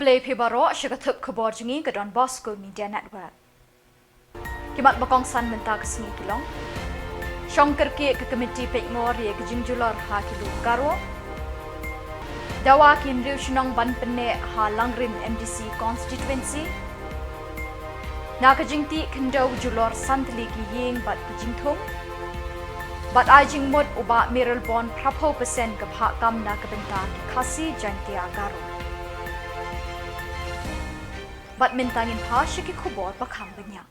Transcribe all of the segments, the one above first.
Keblai Pibaro syakatup Khuborjylla ke Donbosco Media Network. Kimat bakong san mentah kesini kilong. Shillong kerke ke komiti Peit ye ke jingjulor ha kilu garo. Dawa kinriu Shillong ban penne ha langrin MDC constituency. Na ke jingti kendau julor santli ki yeng bat ke jingthum. Bat ai jingmut uba miral bon prapo persen ke phakam na ke benta ki khasi jantia garo. Bat mintangin pa syaki khubor bakang banyak.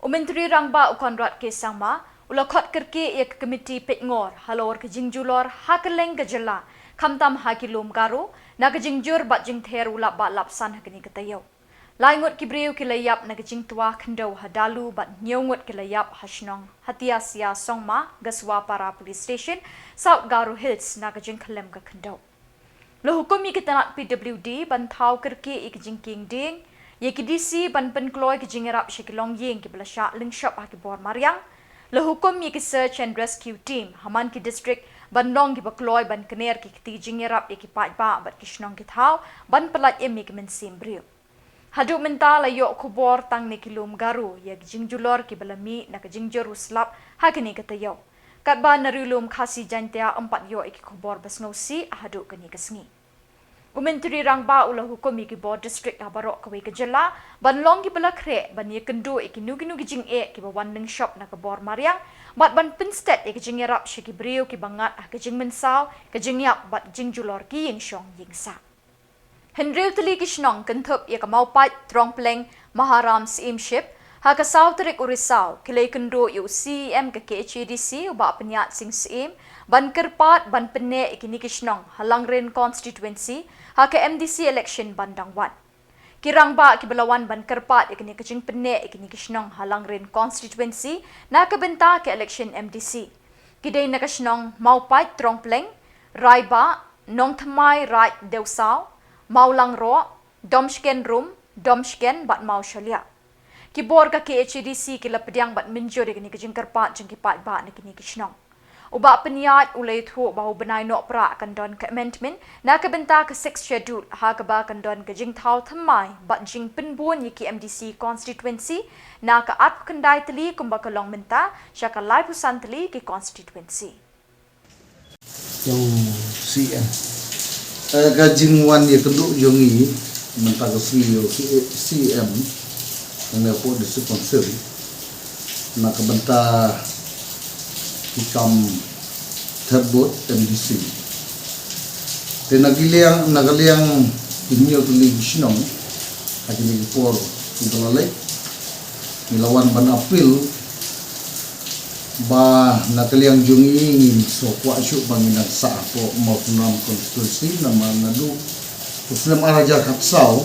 Menteri Rangba Ukonrat ke Samla, ulakot kerke ia ke komiti Peit halor ke jingjulor hakeleng ke jela, kamtam hakilum garo, na ke jingjur bat jingther ulap bat lapsan hakini ketayau. Laingut kibriu kilayap na ke jingtua kendau hadalu bat nyongut kilayap hasnong hatiasia songma gaswa para police station South Garo Hills na ke jingkelem ke kendau. Lo hukum i ketanat PWD ban thau kerke i ke jingking ding, ye ke DC ban penkloy ke jingerap Shillong yeng ke belasya lingshop KHUBOR Mariang. Lo hukum i ke search and rescue team haman ki district ban long ke bakloy ban kener ke keti jingerap ye ke Peit ba bat kishnong ke thau ban pelat emi ke mensim briu. Haduk mental ayo khubor tang ne kilum garu ye ke jingjulor ke belami na ke jingjur uslap hakini ketayau. Katba narilum khasi jantia 4 yo iki khubor basngausi haduk keni kesngi. Menteri Rangba ulah hukum iki board district Habarok Khuborjylla ban long ki belakre ban ye kendu iki nugi jing ki bawan ning shop na Khuborjylla Mariang bat ban pinstet iki jingerap shiki briu ki bangat ke jing mensau ke jingyap bat jingjulor ki ying shong ying sa. Henriu teli kishnong kentup ye kamau Peit trong pleng maharam steamship ha ka Southerik Risaw kilai kendo yu CM ke KHUDC uba penyat sing sim ban kerpat ban penne ikini kishnong halangren constituency ha ke MDC election bandang wan. Kirang ba kibelawan ban kerpat ikini kejing penne ikini kishnong halangren constituency na ke benta ke election MDC. Kidai na kishnong mau Peit trong pleng raiba nong thamai right deusaw mau langro domshken room domshken bat mau shalia. Kibor ka KHUDC kila pediang bat minjur ikini kejing kerpat jeng kipat ba nikini kishnong. Uba peniat ulai thu bahu benai nok pra kandon ke amendment na ke benta ke 6 schedule ha ke ba kandon ke jing thau thamai bat jing penbun yiki MDC constituency na ke at kendai teli kumba kelong menta syaka lai pusan teli ki constituency. Yang CM ka jing wan ye kenduk jongi menta ke CM yang po di sponsor na ke benta become terbot MDC. Dan nagaliang inyo tuloy Shillong at inigpor itulalay nilawan ban apil ba nagaliang jungingin so kwa syu banginang sa po maupnam konstitusi na manadu usnam araja kapsaw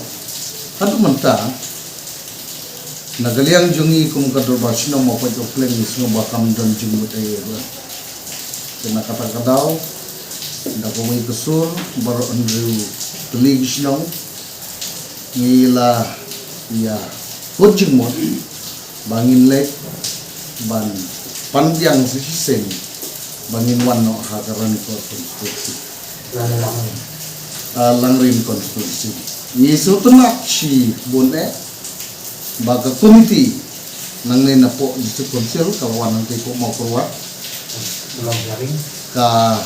hadu menta nagaliang jungi kum kadorba Shillong mo pajok pleng isno bakam dan jumut ay kena kata-kadau nda kumay kusur baro andrew tulig Shillong ngila ya hujing mo bangin lek ban panjang sisisen bangin wano hakaran ko konstitusi langrin konstitusi ni sutunak si bone baga komiti nang na po dito konsil kawan nanti po mau keluar ka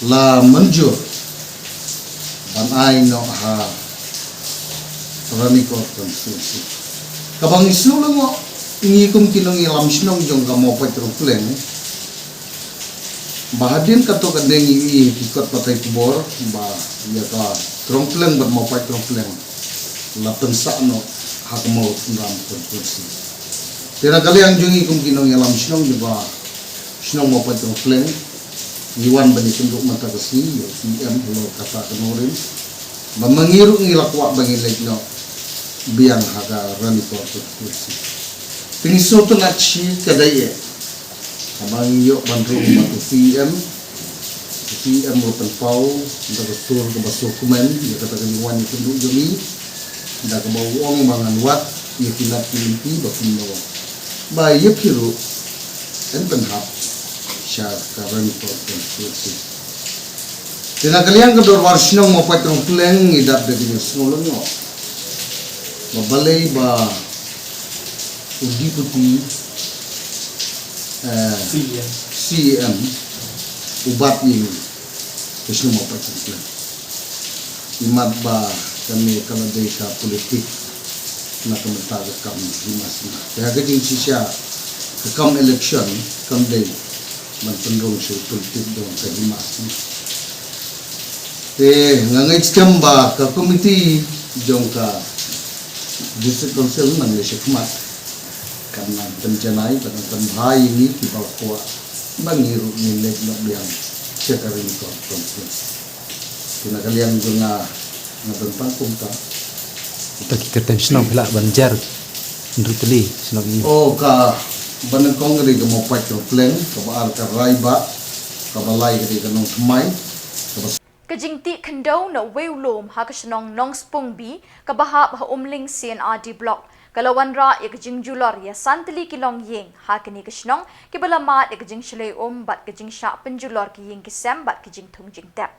la manjur ban ay no ha rani ko konstitusi kabang isulong mo ingi kum kinong ilam Shillong jong ka mo patroplen bahadin kato kadeng i ikot patay Khuborjylla ba ya ka troplen bat mo patroplen la pensa no hakmo undang konstitusi. Tira kali yang jungi kum kinong yalam Shillong juga Shillong mo patroplen iwan bani kenduk mata kasi yo CM lo kata kenorin memangiru ngilakwa bangi legno biang haga rani konstitusi. Tinggi soto nachi kadaya abang yo bandru matu CM lo penpau nda betul ke baso kumen ya kata kaliwan kenduk jungi nda ke bawong mangan wat ye kilat kilimpi bakuno ba ye kiru en penhap sya karani konstitusi Tinagaliang ka doon Shillong mo pa itong pleng idap na din yung snulong mo. Mabalay ba Deputy CM ubat ni Shillong mo pa itong pleng. Imad ba kami kaladay ka politik na kamataga kami himas na. Kaya ganyan siya kakam election kam day magpandong siya politik doon sa himas na. Ngangay scam ba ka committee jong ka district council man le sikmat karena penjanai pada tanbhay ni kibaw ko bangiru ni lek na biyang secretary conference kinagalian ko nga tentang kumta kita senang pula banjar ndrutli senang ini oh ka banang kong ri mo pa ko plan ka ba ka raiba ka balay ka nong tmai Kajingti kendaw na wewlom ha kasinong nong spong bi kabahap ha umling CNRD block kalawan ra ya kajing julor ya santli kilong yeng ha kini kasinong kibalamat ya kajing shalay bat kajing sya penjulor ki yeng kisem bat kajing tungjing tap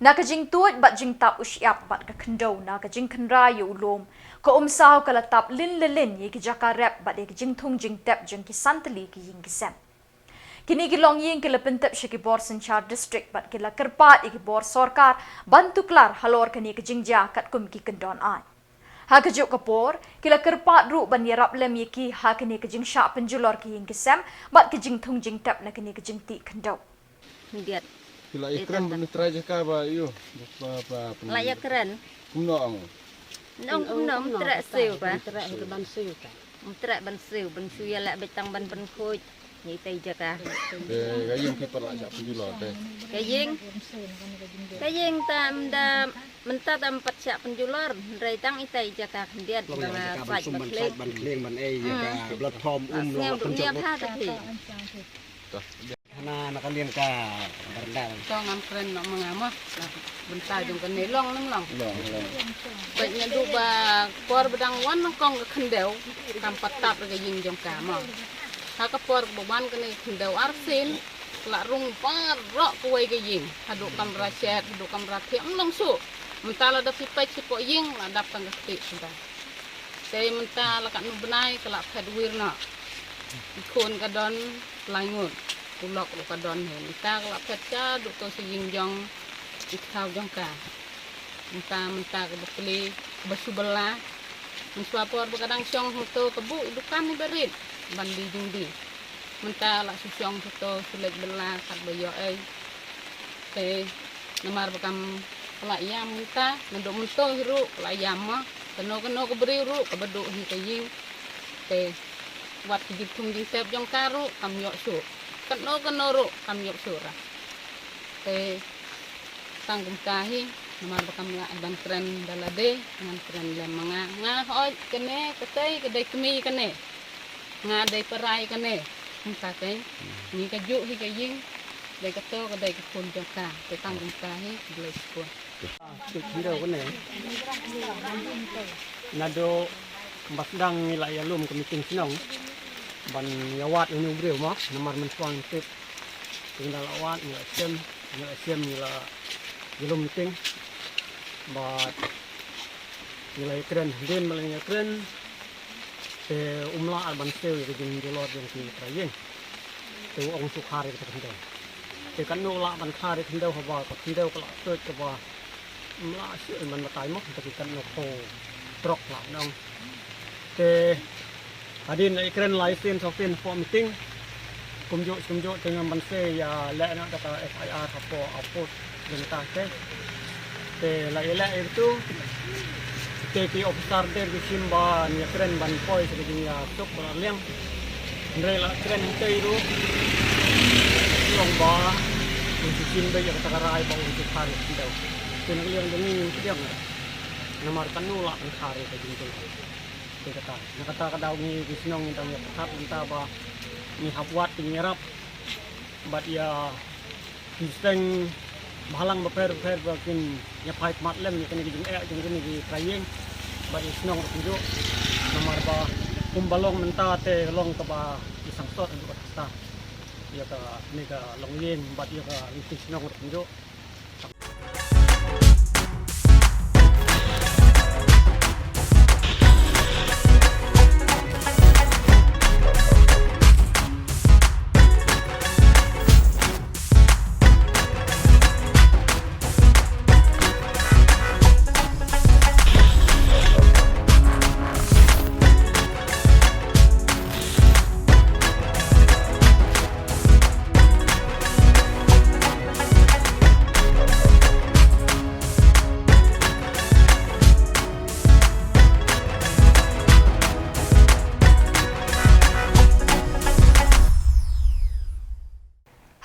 na kajing tuat bat jing tap usyap bat ka kendaw na kajing kenra ya ulom ko umsaw kalatap lin lelin ya kijaka rep bat ya kajing tungjing tap jing ki santli ki yeng kisem Kini kilong yeng kila pentep siya kibor Senchar District bat kila kerpat ikibor sorkar bantu klar halor kani kejingja kat kum ki kendon ay. Ha kejuk kapor kila kerpat ru ban yarap lem yeki ha kani kejing syak penjulor ki yeng kesem bat kejing thung jing tap na kani kejing ti kendau. Diat. Kila ikran benda teraja ka ba iyo. Ba Laya keren. Kuno ang. Nong terak siu ba. Terak ban siu ka. Terak ban siu ya lak betang ban khoj. Ni tai jaka. Gayung ki perla jak penjulo teh. Kayeng tam da mentat empat syak penjulor reitang itai jaka kendiat bang faj bakle. Ban kleng ban ka blood form Ngem dunia pha tapi. Na nakalian ka berdal. Tong am kren nak mengamah bentar jong kan nelong nang long. Long. Baik nyandu ba por bedang wan nang kong ke kendau tampat tap ke ying jong kama. Ha ka por boban kene kendau arsin la rung par rok kuai ke ying. Haduk kamera chat, haduk kamera tiam long su. Mentala da pipai sipo ying la dap tang ke sudah. Saya mentala kat nu benai kelak fedwirna. Ikon kadon langut. Pulak lu kadon hen. Kita kelak petca duk to sing jong ikau jong ka. Mentah ke beli bersubela. Mensuapor kadang syong to kebu dukan ni berit. Bandi jungdi. Mentah lak susyong to sulit bela kat bayo ai. Te namar bekam kelak yam mentah menduk mento hiru kelak yam mah. Keno ke beri ru ke beduk hi ke ying. Te wat kijitung jing sep jong karu kam yok su. Keno ru kam yok surah. Te tanggung kahi namar bekam ya ban keren dalade dengan keren lemanga ngah oi kene ketei kedai kemi kene ngah dai perai kene muka te ni kajuk hi kaying dai kato kedai kepun jaka te tanggung kahi boleh kuat Kira ko ne. Nado basdang nila ya lum kemiting sinong. Ban yawat ini ubreu mah namar mensuang tip. Tinggal awat nila sem nila belum meeting. But nilai keren din malingnya keren. Te umla alban sel yang dilor yang ki trayeng. Te ong sukhare kita kendau. Te kan no la ban khare kendau hawa ka kendau kala tut ka ba. Umla sel man matai mo tapi kan no ko trok la nong. Te adin ai keren license software for meeting. Kumjo dengan ban se ya la na kata FIR apa output dengan te. Te la itu TP officer der di simba ni keren ban poi seding ya tok liang ndre la keren itu iru lomba untuk simba ya kata karai bau untuk hari tidak kena liang demi diam nomor kanu la kan hari ke jintul kata nak kata kadau ni bisnong ni tanya tetap entah ba ni hapwat ni nyerap bat ya biseng balang beper bakin nyapai matlem ni kena jeng ni trayeng bagi senong tunjuk nomor ba kumbalong menta te long ke ba isang tot untuk kata ya ka ni ka long yen bat ya ka senong tunjuk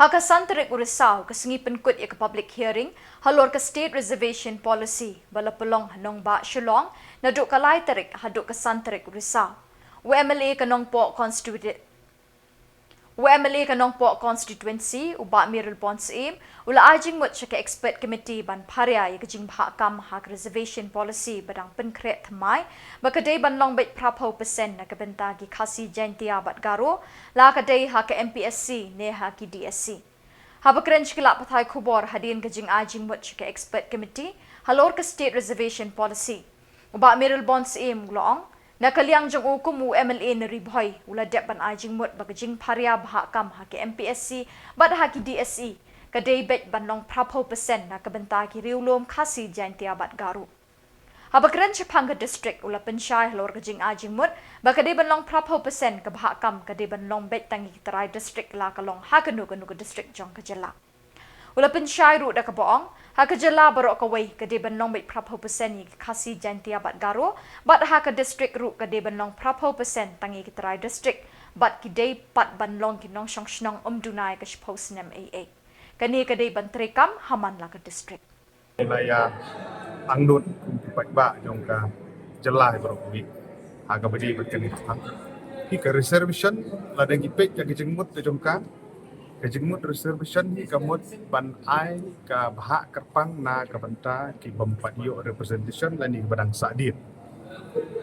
Haka santarik Risaw kesengi penkut ke public hearing halor ke state reservation policy bala pelong hanong ba Shillong naduk kalai tarik haduk ke santarik Risaw. WMLA kanong po constituency uba Mirul Pons aim ula ajing mut ke expert committee ban paria ke jing bahakam hak reservation policy badang penkret thamai bakadai ban long bet prapo persen na kebenta ki khasi jantia bat garo la kadai hak MPSC NEHU ki DSC habakren chikla pathai khubor hadin ke jing ajing mut ke expert committee halor ke state reservation policy uba Mirul Pons aim long Nakaliang jong hukum UMLA neribhoy ula dep ban ajing mut bagajing paria bahakam haki MPSC bad haki DSE kadai bet ban long prapo persen na kabenta ki riulom khasi jantia bat garu. Habakran Chapanga district ula pensyai lor gajing ajing mut bakadai ban long prapo persen ke bahakam kadai ban long bet tangi terai district la kalong hakanu district jong KHUBOR. Ula pensyai ru da kaboong KHUBOR barok kawai kadai ban long bet prapo persen ni khasi jantia bat garo bat haka district ru kadai ban long prapo persen tangi terai district bat kidai pat ban long kinong shnong dunai ke posnem AA. Kani kadai ban trekam haman la ke district. Wilayah Angnut Peit jong ka jela berwi aga bedi berkeni ki ke reservation la deng Peit ka jengmut jong ka jengmut reservation ni kamut ban ai ka bahak kerpang na ka banta ki bempat yo representation la ni badang sadit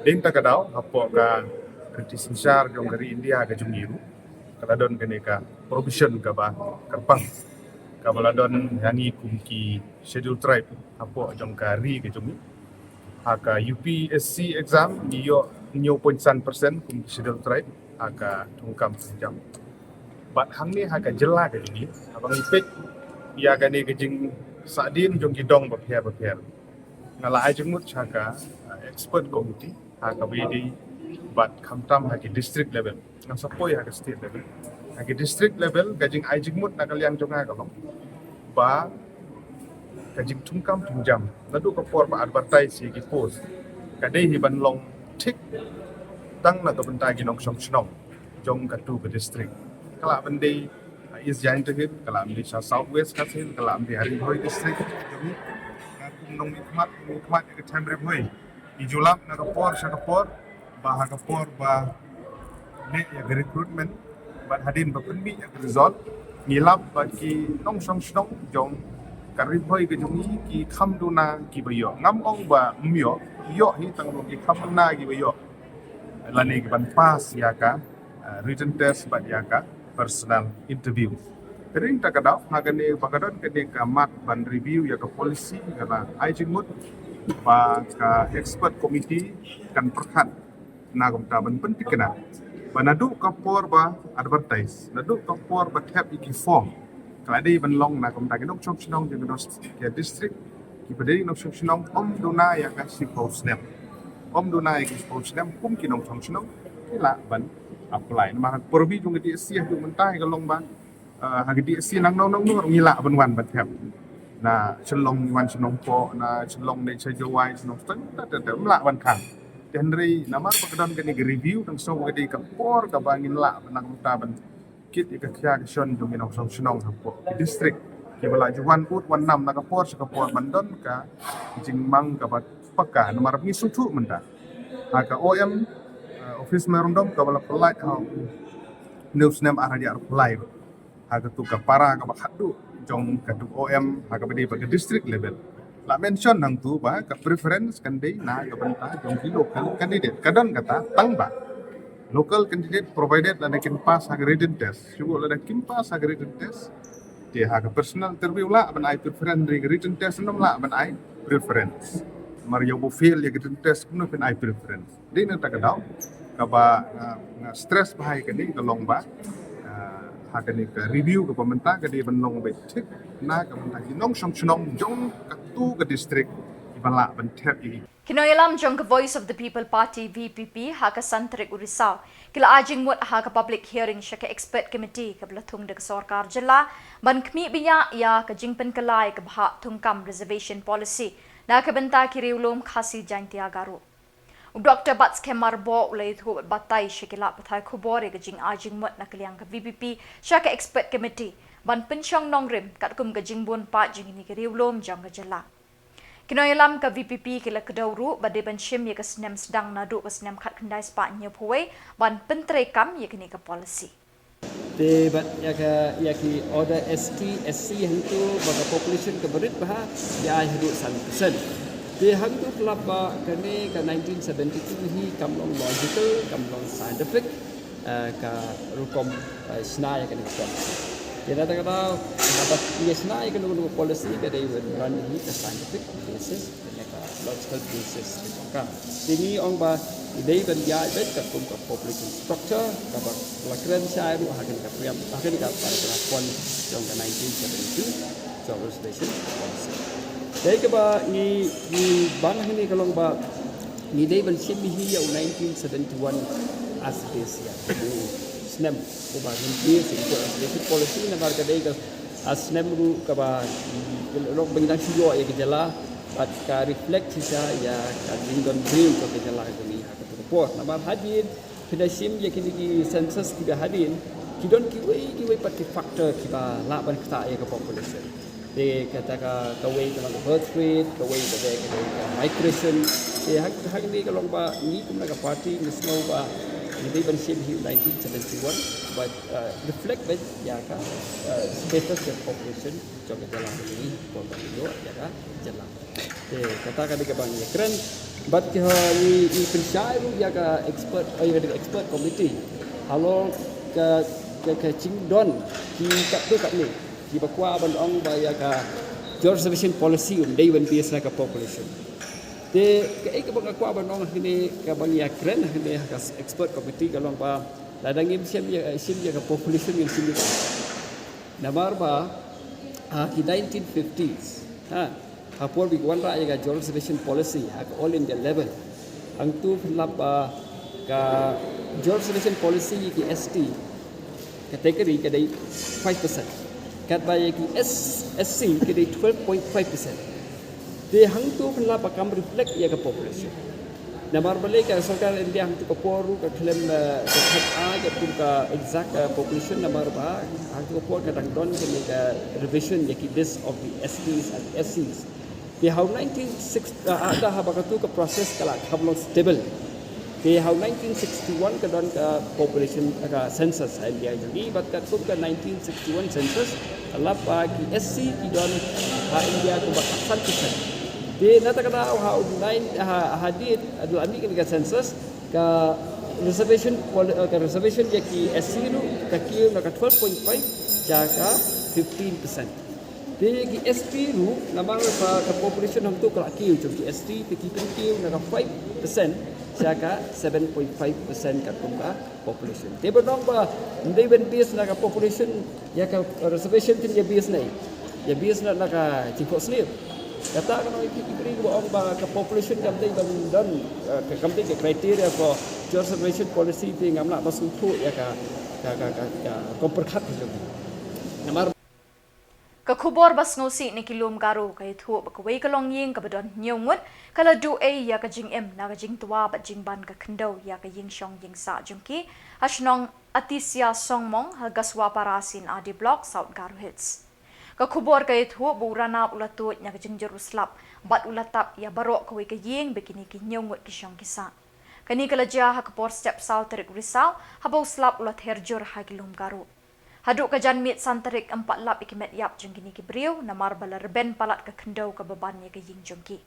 ding ta kadau apo ka kriti sinsar jong dari India ka jungiru kaladon kene ka provision ka ba kerpang ka baladon yani kumki schedule tribe apo jong ka ri ke jungi haka UPSC exam yo 0.1% kumki schedule tribe haka tungkam sejam bat hang ni haka jela ke jungi abang ipek ya gani ke jing sadin jong gidong berpiar ngala ajengmut haka expert committee haka bidi bat khamtam haki district level nang sapoi haka state level haki district level gajing ajengmut nakaliang jonga kalong ba kajing tungkam tunjam ladu kapor ba advertise ki post kadai hi ban long tik tang na kabenta ginong shnong jong katu ke district kala bende is jain to hit kala amdi south west kasin kala amdi hari hoi district jomi ngakum nong nikmat ke chambre hoi ijulam na kapor shakapor ba ne ya recruitment ba hadin ba penbi ya result ngilap bagi nong shnong jong karib hoi ke jomi ki khamduna ki bayo ngam ong ba myo yo hi tang ki khamduna ki bayo lani ki ban pas ya ka written test ba ya ka personal interview. Kering tak kadau hagane pakadon kene kamat ban review ya ke polisi kala ajingmut ba ka expert committee kan perhat na komta ban penting kena. Banadu kapor ba advertise, nadu kapor ba tab iki form. Kala dei ban long na komta genok chok chnong de ya district ki bedei nok chok chnong om duna ya ka si posnem. Om duna ya ki posnem kum kinong chong chnong kila ban apply ma porbi jung di sia tu mentai kalong ban hagi di sia nang nong nur ngila ban wan bat hab na Shillong wan Shillong po na Shillong nei chajawai Shillong tan ta mla wan khang tenri namar pakadon kani review tang so gadi ka por ka bangin la nang ta ban kit ka kya shon jung inong song Shillong po district ki bala juwan ut wan nam na ka por bandon ka jingmang ka bat paka namar ni sutu menda ka OM office merondom ka bala pelai news nem araja apply haga tu ka para ka bakhadu jong ka tu OM haga bedi bagi district level la mention nang tu ba ka preference kan dei na ka banta jong ki local candidate kadon kata tang ba local candidate provided la kin pass haga written test sugo la kin pass haga written test dia haga personal interview la ban ai preference written test nom la ban ai preference Mario bo fail ya written test kuno ban ai preference dei na ta kadau kaba stress bahai kani kalong ba hakani ka review ka pemerintah kadi banlong betik na ka mentah inong shnong jong katu ke district ibala bentep ini Kinoyalam jong Voice of the People Party VPP haka santrik Risaw kila ajing mut haka public hearing shaka expert committee ka blatung de sarkar jilla ban kmi biya ya ka jingpen kalai ka bha tungkam reservation policy na ka benta kiriulum khasi jantia garu Dr. Bats Kemar Bo ulay thu batai shikila pathai khubor ke jing ajing mut nakaliang ka VPP shaka expert committee ban pensyong nongrim kat kum ke jingbun pa jing ini ke riulom jong ke jela. Kinoyalam ke VPP kila kedauru bade ban shim ye ke senem sedang nadu ke senem khat kendai spa nyepuwe ban pentrekam ye kini ke policy. They but yaki order SC hantu bagi population keberit bah dia hidup 100%. They hantu kelapa kene ke 1972 hi kamlong logical kamlong scientific ka rukom snai kan kita. Dia kata apa dia snai kan untuk policy ke dia run hi ke scientific basis dan ka logical basis ka. Ini ong ba Idei ban ya bet ka kum ka population structure ka ba lakran sai ru hakin ka priam hakin ka pa ka pon jong ka 1972 job station policy. Dei ka ba ni bang ni kalong ba ni dei ban sim hi ya 1971 as this ya. Snem ko ba ni station policy na bar ka dei ka as snem ru ka ba lok bang siyo ya ke jala pat ka reflect sisa ya ka jingon dream ko ke jala ni Port nama hadir kita sim je kini census kita hadir kita kiwai pati faktor kita laban kita ya ke population de kata kawai dalam birth rate kawai dalam migration hak ni kalau ba ni kumna ka party ni snow ba ni ban sim hi 1971 but reflect with ya ka status of population jog dalam ini pon ya ka jalan de kata ka bang ya keren but ni pensyai ru ya ka expert expert committee halo ka chingdon ki kat tu kat ni ki bakwa ban ong ba ya ka conservation policy day when biasa ka population de ka bang akwa ban ong ni ka ban ya kren ni ka expert committee kalong ba ladang sim ya ka population yang sim namar ba ki 1950s Hapor bigwan ra ya conservation policy at all in the level ang tu philap ka conservation policy ki ST category ke dai 5% kat ba ki SC ke dai 12.5% de hang tu philap kam reflect ya ka population namar balik ka sarkar India hang tu poru ka claim ka khat a ka tu ka exact population namar ba hang tu por ka dang don ke ka revision ya ki this of the STs and SCs they have 1960 ada habakatu ke proses kala hablong stable they have 1961 ke don ka population ka census India jadi bat ka tu ke 1961 census alap ki SC ki don India ko bat 100% they nata kada how 9 hadid adu ami ke census ka reservation ya ki SC nu ka ki na ka 12.5 jaka 15% Di ST ru namang ka population ham tu kala kiu jom ST ti kiu na ka 5% siaka 7.5% ka kumba population. Te benong ba ndai ben bis na ka population ya ka reservation tin ya bis nai. Ya bis na ka cipok slip. Kata kan ikibri ba ong ba ka population kam dai ban dan ka kam dai criteria for conservation policy ti ngamla masuk tu ya ka komperkhat jom. Namar Ka khubor bas ngosi ni kilom garu ka ithu ba kwei ka long ying ka badon nyongut kala du ya ka jing em na ka jing tuwa ba jing ban ka khndo ya ka ying shong ying sa jumki hashnong atisia songmong ha gaswa parasin adi block south garu hits ka khubor ka ithu burana ulatut nya ka jing jeruslap bat ulatap ya barok ka wei ka ying bekini ki nyongut ki shong kisa kani kala ja ha ka por step south terik Risaw habau slap ulat herjur ha kilom garu Haduk ka jan mit santarik 4 lap ikimet yap jeng kini ki briu namar bala reben palat ka kendau ka bebannya ka ying jengki.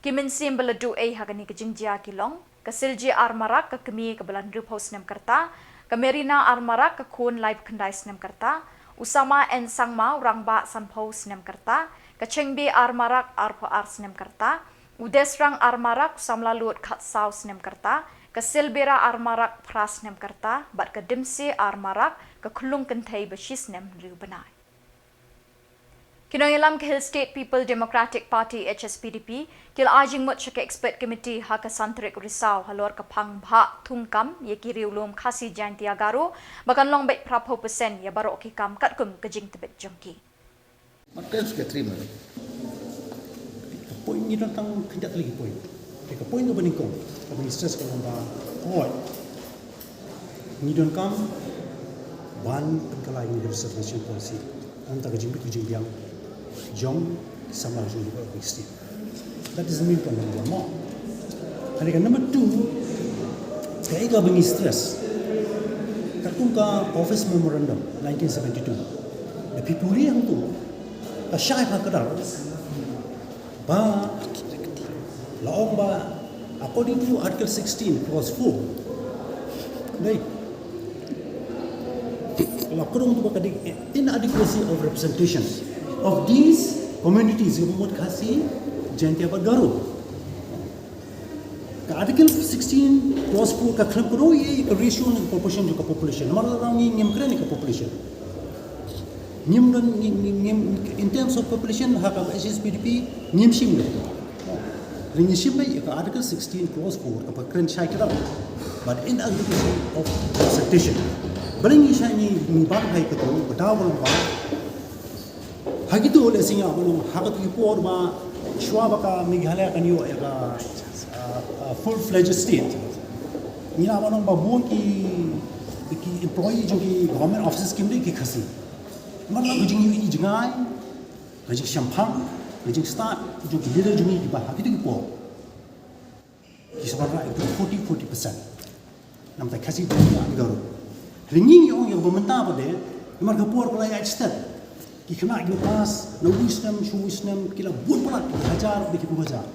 Kimin sim bala du ha kani ka jingjia kilong, ka silji armarak ka kemi ka balan rup haus nem kerta, ka merina armarak ka kun live kendai nem kerta, usama en sangma urang ba san paus nem kerta, ka chengbi armarak arpo ars nem kerta, udesrang armarak samla lut khat saus nem kerta, ka silbera armarak pras nem kerta, bat ka dimsi armarak ka khulung kentai bashis nem riu banai. Kinoyalam ke Hill State People Democratic Party HSPDP kil ajing mut shake expert committee ha ka santrik Risaw halor ka phang bha thungkam ye ki riulum khasi jainti agaru bakan long bet prapo percent ya barok ki kam kat kum ka jing tebet jongki. Makan suka terima. Poin ni tentang kendak lagi poin. Ke poin tu bening kong. Kami stress kalau ba oi. Ni don kam ban pengkalai ni reservation policy Naka Jylla biang jong Samla jong state. That is the main point number one. And number two, kaya ka bengi stress. Katong ka office memorandum 1972. The people yang tu, kasyai pa kadar. Ba laong ba according to Article 16 clause 4. Baik. Kalau kurang tu bakal inadequacy of representation of these communities yang khasi jantia bergaru. Ka Article 16 clause 4 ka klaim kurang ye ka ratio ng proportion juga population. Nomor orang ni ngem keren ka population. Ngem in terms of population hak HSPDP ngem sim dah. Ringi sim baik ka Article 16 clause 4 ka keren syai kita. But inadequacy of representation. Balingi syai ni bang hai ka tu betaw walang ba. Hagitu oleh singa belum hakat report ba shwa baka Meghalaya kan yo ka full-fledged state. Ni na manong babuon ki employee jo ki government offices kim ki khasi. Marla gujing yu jingai, gujing champagne, gujing start jo ki leader jo ki ba hakitu ki po. Ki sabara itu 40%. Nam ta khasi ba garo. Ringing yung pemerintah pa de, marga por pala ya state. Ki kena ki pas na wisdom, kila buon pala hajar de ki hajar.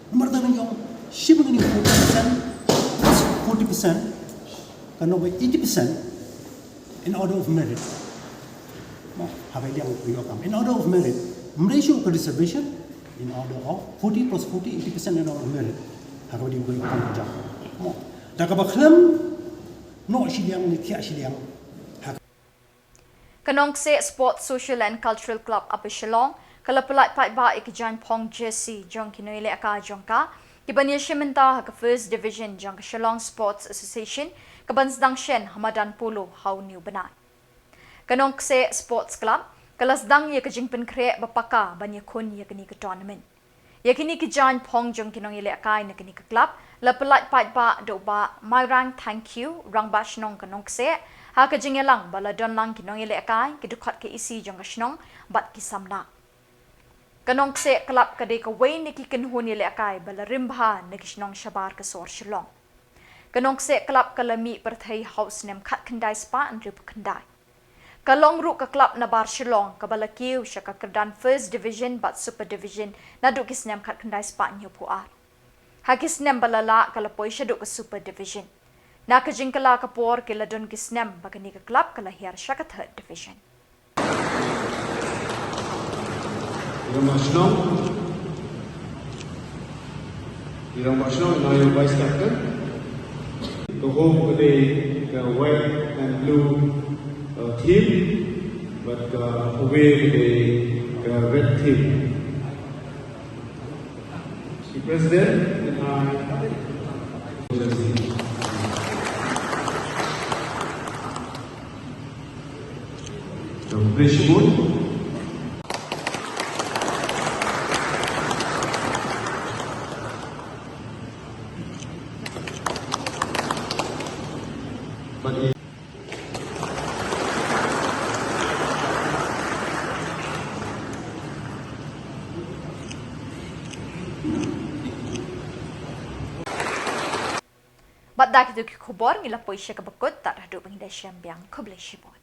Marga yung shipping ni 40% kan over 80% in order of merit. Nah, have yang in order of merit, ratio ke reservation in order of 40 plus 40 80% in order of merit. Harus dibuat kerja. Dah kabaklam no Shillong ni tiak Shillong. Kanong se Sports Social and Cultural Club apa Shillong kala pelat Peit ba ikjan pong jersey jong kinoile aka jongka kibanya shimenta ka First Division jong Shillong Sports Association kabansdang shen Hamadan Polo hau new banai. Kanong se Sports Club kalasdang ye kajing penkre bapaka banya kun ye kini ke tournament. Ye kini kijan pong jong kinoile aka na kini ke club la pelat Peit ba do ba my rang thank you rang ba shnong kanong se ha ka jingelang bala don lang kinong ile kai kidukhat ke isi jong shnong bat ki samla kanong se club ka de ka way ni ki kinhun ile kai bala rimbha ne kishnong shabar ka sor Shillong kanong se club kalami perthai house nem khat khandai spa and rip khandai kalong ru ka club na bar Shillong ka bala kiu shaka kerdan First Division bat Super Division na du kisnem khat khandai spa nyu puar Hakis nem balala kalapoi syaduk ke Super Division. Naka jingkala kapor kila don kisnem bagani ke club kala hiar syaka Third Division. Irang Bosco now your vice captain. The home today the white and blue team, but away the red team. The president and Bat dak itu khubor ngila poisya kabakut tak radu bangida syambiang kublai shibot.